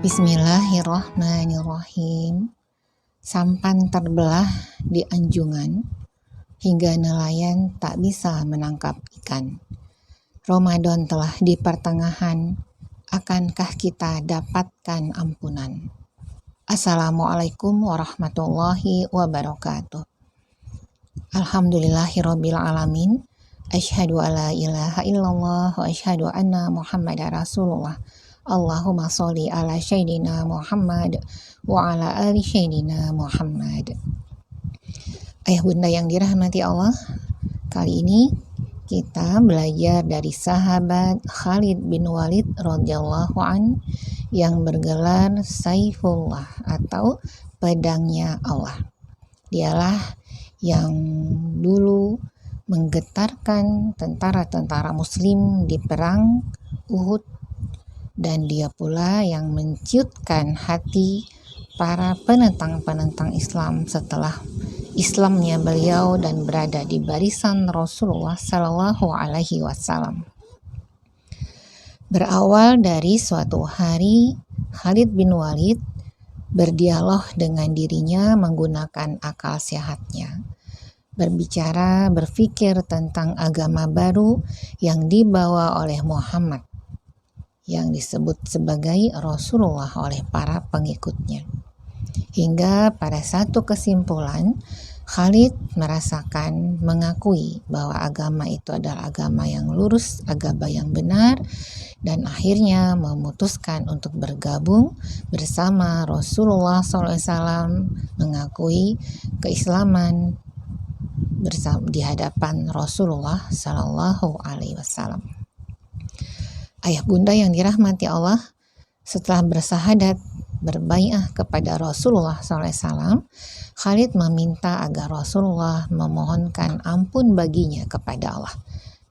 Bismillahirrahmanirrahim. Sampan terbelah di anjungan, hingga nelayan tak bisa menangkap ikan. Ramadan telah di pertengahan, akankah kita dapatkan ampunan? Assalamualaikum warahmatullahi wabarakatuh. Alhamdulillahirabbil alamin. Asyhadu alla ilaha illallah wa asyhadu anna Muhammadar Rasulullah. Allahumma sholli ala sayyidina Muhammad wa ala ali sayyidina Muhammad. Ayah bunda yang dirahmati Allah, kali ini kita belajar dari sahabat Khalid bin Walid radhiyallahu an yang bergelar Saifullah atau pedangnya Allah. Dialah yang dulu menggetarkan tentara-tentara muslim di perang Uhud, dan dia pula yang menciutkan hati para penentang-penentang Islam setelah Islamnya beliau dan berada di barisan Rasulullah Shallallahu Alaihi Wasallam. Berawal dari suatu hari, Khalid bin Walid berdialog dengan dirinya menggunakan akal sehatnya, berpikir tentang agama baru yang dibawa oleh Muhammad, yang disebut sebagai Rasulullah oleh para pengikutnya. Hingga pada satu kesimpulan, Khalid mengakui bahwa agama itu adalah agama yang lurus, agama yang benar, dan akhirnya memutuskan untuk bergabung bersama Rasulullah SAW, mengakui keislaman di hadapan Rasulullah Sallallahu Alaihi Wasallam. Ayah bunda yang dirahmati Allah, setelah bersahadat berbaiah kepada Rasulullah SAW, Khalid meminta agar Rasulullah memohonkan ampun baginya kepada Allah.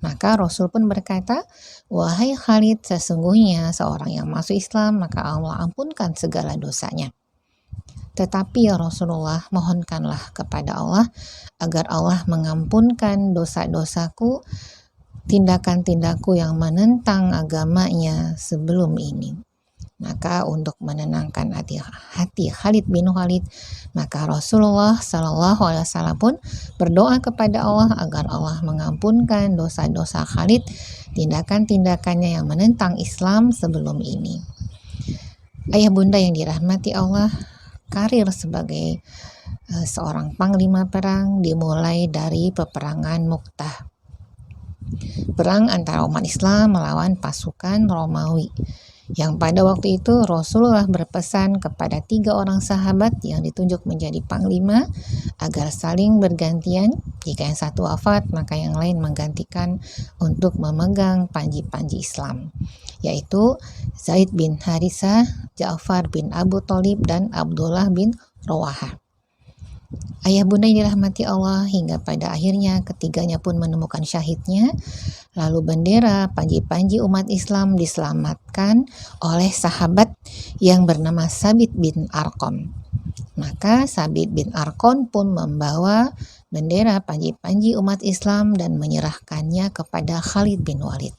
Maka Rasul pun berkata, "Wahai Khalid, sesungguhnya seorang yang masuk Islam maka Allah ampunkan segala dosanya. Tetapi ya Rasulullah, mohonkanlah kepada Allah agar Allah mengampunkan dosa-dosaku, tindakan-tindaku yang menentang agamanya sebelum ini." Maka untuk menenangkan hati Khalid bin Walid, maka Rasulullah Shallallahu Alaihi Wasallam pun berdoa kepada Allah agar Allah mengampunkan dosa-dosa Khalid, tindakan-tindakannya yang menentang Islam sebelum ini. Ayah bunda yang dirahmati Allah, karir sebagai seorang panglima perang dimulai dari peperangan Mu'tah, perang antara umat Islam melawan pasukan Romawi, yang pada waktu itu Rasulullah berpesan kepada 3 orang sahabat yang ditunjuk menjadi panglima agar saling bergantian. Jika yang satu wafat, maka yang lain menggantikan untuk memegang panji-panji Islam, yaitu Zaid bin Harithah, Ja'far bin Abu Thalib, dan Abdullah bin Rawahah. Ayah bunda yang dirahmati Allah, hingga pada akhirnya ketiganya pun menemukan syahidnya. Lalu bendera panji-panji umat Islam diselamatkan oleh sahabat yang bernama Sabit bin Arqam. Maka Sabit bin Arqam pun membawa bendera panji-panji umat Islam dan menyerahkannya kepada Khalid bin Walid.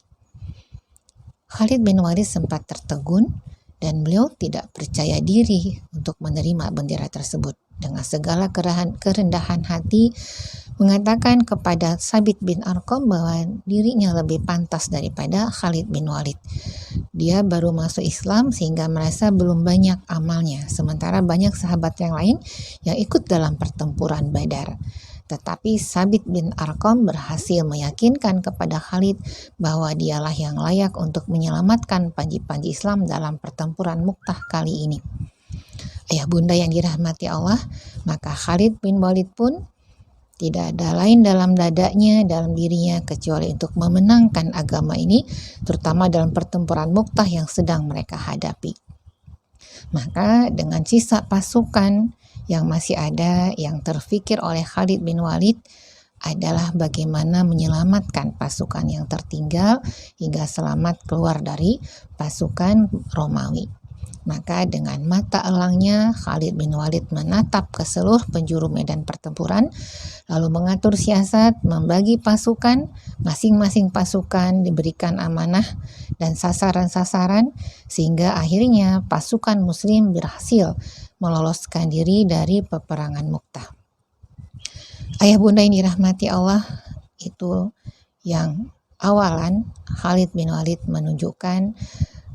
Khalid bin Walid sempat tertegun dan beliau tidak percaya diri untuk menerima bendera tersebut. Dengan segala kerendahan hati mengatakan kepada Sabit bin Arqam bahwa dirinya lebih pantas daripada Khalid bin Walid. Dia baru masuk Islam sehingga merasa belum banyak amalnya, sementara banyak sahabat yang lain yang ikut dalam pertempuran Badar. Tetapi Sabit bin Arqam berhasil meyakinkan kepada Khalid bahwa dialah yang layak untuk menyelamatkan panji-panji Islam dalam pertempuran Mu'tah kali ini. Ayah bunda yang dirahmati Allah, maka Khalid bin Walid pun tidak ada lain dalam dirinya kecuali untuk memenangkan agama ini, terutama dalam pertempuran Mu'tah yang sedang mereka hadapi. Maka dengan sisa pasukan yang masih ada, yang terfikir oleh Khalid bin Walid adalah bagaimana menyelamatkan pasukan yang tertinggal hingga selamat keluar dari pasukan Romawi. Maka dengan mata elangnya Khalid bin Walid menatap ke seluruh penjuru medan pertempuran, lalu mengatur siasat, membagi pasukan, masing-masing pasukan diberikan amanah dan sasaran-sasaran, sehingga akhirnya pasukan muslim berhasil meloloskan diri dari peperangan Mu'tah. Ayah bunda yang dirahmati Allah, itu yang awalan Khalid bin Walid menunjukkan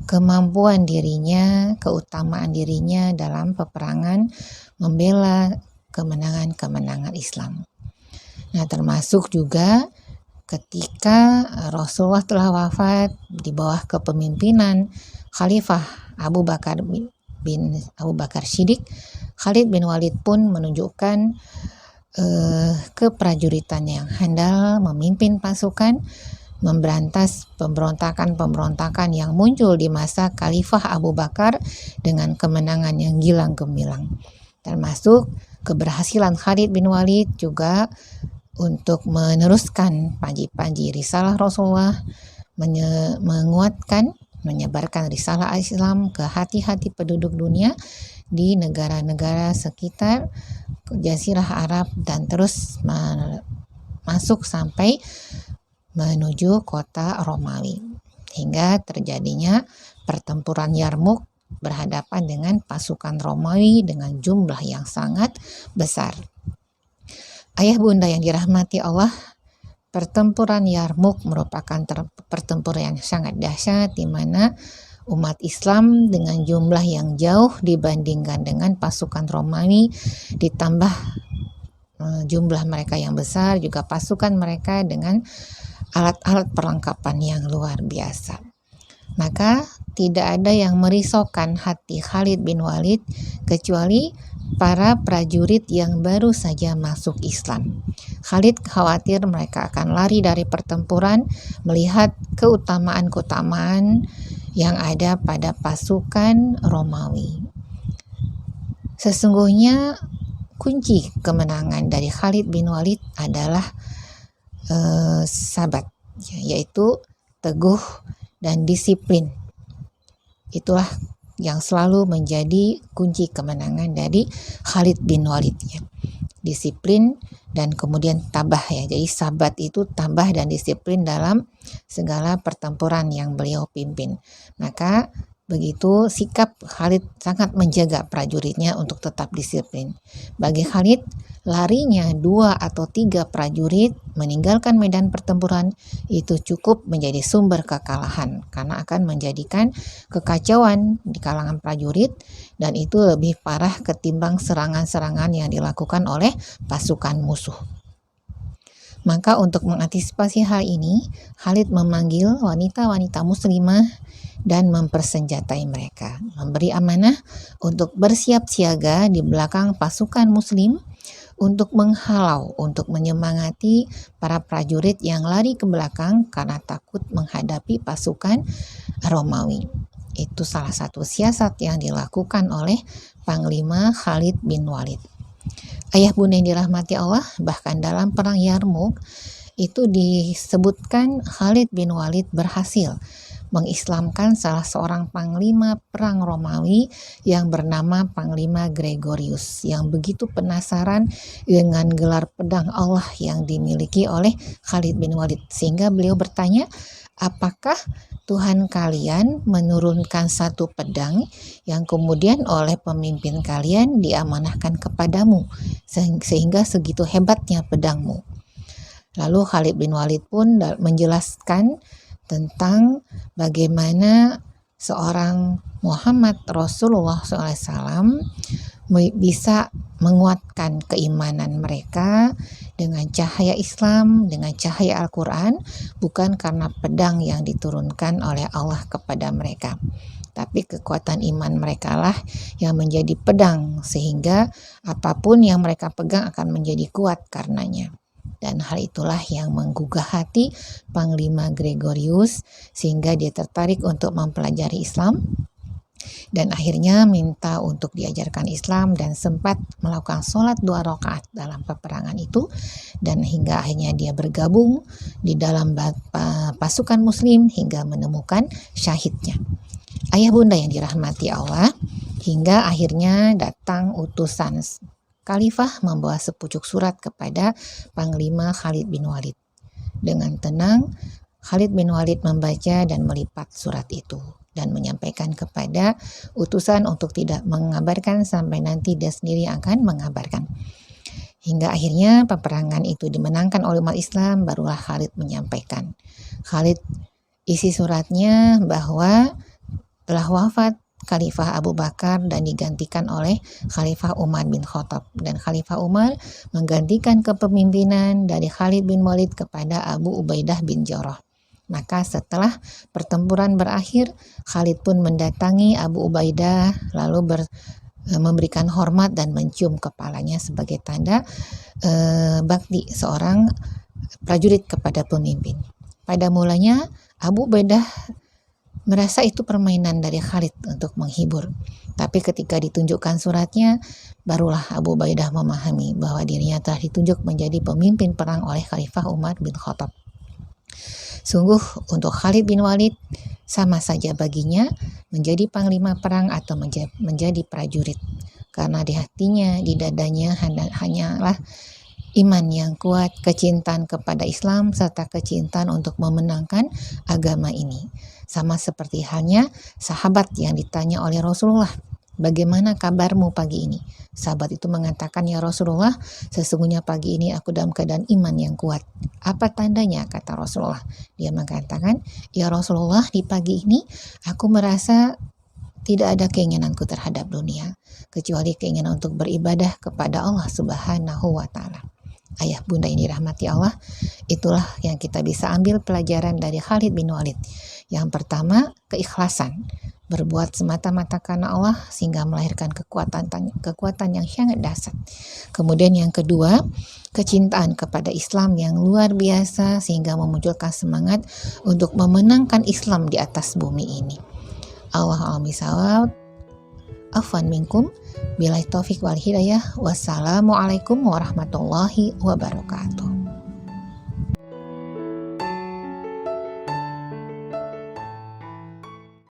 kemampuan dirinya, keutamaan dirinya dalam peperangan membela kemenangan-kemenangan Islam. Nah, termasuk juga ketika Rasulullah telah wafat di bawah kepemimpinan Khalifah Abu Bakar bin Abu Bakar Siddiq, Khalid bin Walid pun menunjukkan keprajuritan yang handal memimpin pasukan memberantas pemberontakan-pemberontakan yang muncul di masa Khalifah Abu Bakar dengan kemenangan yang gilang gemilang. Termasuk keberhasilan Khalid bin Walid juga untuk meneruskan panji-panji risalah Rasulullah, menguatkan, menyebarkan risalah Islam ke hati-hati penduduk dunia di negara-negara sekitar Jazirah Arab dan terus masuk sampai menuju kota Romawi hingga terjadinya pertempuran Yarmuk berhadapan dengan pasukan Romawi dengan jumlah yang sangat besar. Ayah bunda yang dirahmati Allah, pertempuran Yarmuk merupakan pertempuran yang sangat dahsyat di mana umat Islam dengan jumlah yang jauh dibandingkan dengan pasukan Romawi, ditambah jumlah mereka yang besar, juga pasukan mereka dengan alat-alat perlengkapan yang luar biasa. Maka tidak ada yang merisaukan hati Khalid bin Walid kecuali para prajurit yang baru saja masuk Islam. Khalid khawatir mereka akan lari dari pertempuran melihat keutamaan-keutamaan yang ada pada pasukan Romawi. Sesungguhnya kunci kemenangan dari Khalid bin Walid adalah sabat, yaitu teguh dan disiplin. Itulah yang selalu menjadi kunci kemenangan dari Khalid bin Walid, ya. Disiplin dan kemudian tabah, ya. Jadi sabat itu tabah dan disiplin dalam segala pertempuran yang beliau pimpin. Maka begitu sikap Khalid sangat menjaga prajuritnya untuk tetap disiplin. Bagi Khalid, larinya 2 atau 3 prajurit meninggalkan medan pertempuran itu cukup menjadi sumber kekalahan karena akan menjadikan kekacauan di kalangan prajurit, dan itu lebih parah ketimbang serangan-serangan yang dilakukan oleh pasukan musuh. Maka untuk mengantisipasi hal ini, Khalid memanggil wanita-wanita muslimah dan mempersenjatai mereka, memberi amanah untuk bersiap siaga di belakang pasukan muslim untuk menghalau, untuk menyemangati para prajurit yang lari ke belakang karena takut menghadapi pasukan Romawi. Itu salah satu siasat yang dilakukan oleh Panglima Khalid bin Walid. Ayah bunda yang dirahmati Allah, bahkan dalam perang Yarmuk itu disebutkan Khalid bin Walid berhasil mengislamkan salah seorang panglima perang Romawi yang bernama Panglima Gregorius, yang begitu penasaran dengan gelar pedang Allah yang dimiliki oleh Khalid bin Walid, sehingga beliau bertanya, apakah Tuhan kalian menurunkan satu pedang yang kemudian oleh pemimpin kalian diamanahkan kepadamu sehingga segitu hebatnya pedangmu? Lalu Khalid bin Walid pun menjelaskan tentang bagaimana seorang Muhammad Rasulullah SAW bisa menguatkan keimanan mereka dengan cahaya Islam, dengan cahaya Al-Quran, bukan karena pedang yang diturunkan oleh Allah kepada mereka, tapi kekuatan iman mereka lah yang menjadi pedang, sehingga apapun yang mereka pegang akan menjadi kuat karenanya. Dan hal itulah yang menggugah hati Panglima Gregorius sehingga dia tertarik untuk mempelajari Islam dan akhirnya minta untuk diajarkan Islam dan sempat melakukan sholat 2 rakaat dalam peperangan itu, dan hingga akhirnya dia bergabung di dalam pasukan muslim hingga menemukan syahidnya. Ayah bunda yang dirahmati Allah, hingga akhirnya datang utusan Khalifah membawa sepucuk surat kepada Panglima Khalid bin Walid. Dengan tenang, Khalid bin Walid membaca dan melipat surat itu dan menyampaikan kepada utusan untuk tidak mengabarkan sampai nanti dia sendiri akan mengabarkan. Hingga akhirnya peperangan itu dimenangkan oleh umat Islam, barulah Khalid menyampaikan. Khalid isi suratnya bahwa telah wafat Khalifah Abu Bakar dan digantikan oleh Khalifah Umar bin Khattab, dan Khalifah Umar menggantikan kepemimpinan dari Khalid bin Walid kepada Abu Ubaidah bin Jarrah. Maka setelah pertempuran berakhir, Khalid pun mendatangi Abu Ubaidah lalu memberikan hormat dan mencium kepalanya sebagai tanda bakti seorang prajurit kepada pemimpin. Pada mulanya Abu Ubaidah merasa itu permainan dari Khalid untuk menghibur. Tapi ketika ditunjukkan suratnya, barulah Abu Ubaidah memahami bahwa dirinya telah ditunjuk menjadi pemimpin perang oleh Khalifah Umar bin Khattab. Sungguh untuk Khalid bin Walid sama saja baginya menjadi panglima perang atau menjadi prajurit. Karena di hatinya, di dadanya hanyalah iman yang kuat, kecintaan kepada Islam, serta kecintaan untuk memenangkan agama ini. Sama seperti halnya sahabat yang ditanya oleh Rasulullah, bagaimana kabarmu pagi ini? Sahabat itu mengatakan, ya Rasulullah, sesungguhnya pagi ini aku dalam keadaan iman yang kuat. Apa tandanya? Kata Rasulullah. Dia mengatakan, ya Rasulullah, di pagi ini aku merasa tidak ada keinginanku terhadap dunia, kecuali keinginan untuk beribadah kepada Allah Subhanahu wa Ta'ala. Ayah bunda yang dirahmati Allah, itulah yang kita bisa ambil pelajaran dari Khalid bin Walid. Yang pertama, keikhlasan, berbuat semata-mata karena Allah sehingga melahirkan kekuatan yang sangat dahsyat. Kemudian yang kedua, kecintaan kepada Islam yang luar biasa sehingga memunculkan semangat untuk memenangkan Islam di atas bumi ini. Allah a'lam. Afwan minkum, billahi taufik wal hidayah. Wassalamualaikum warahmatullahi wabarakatuh.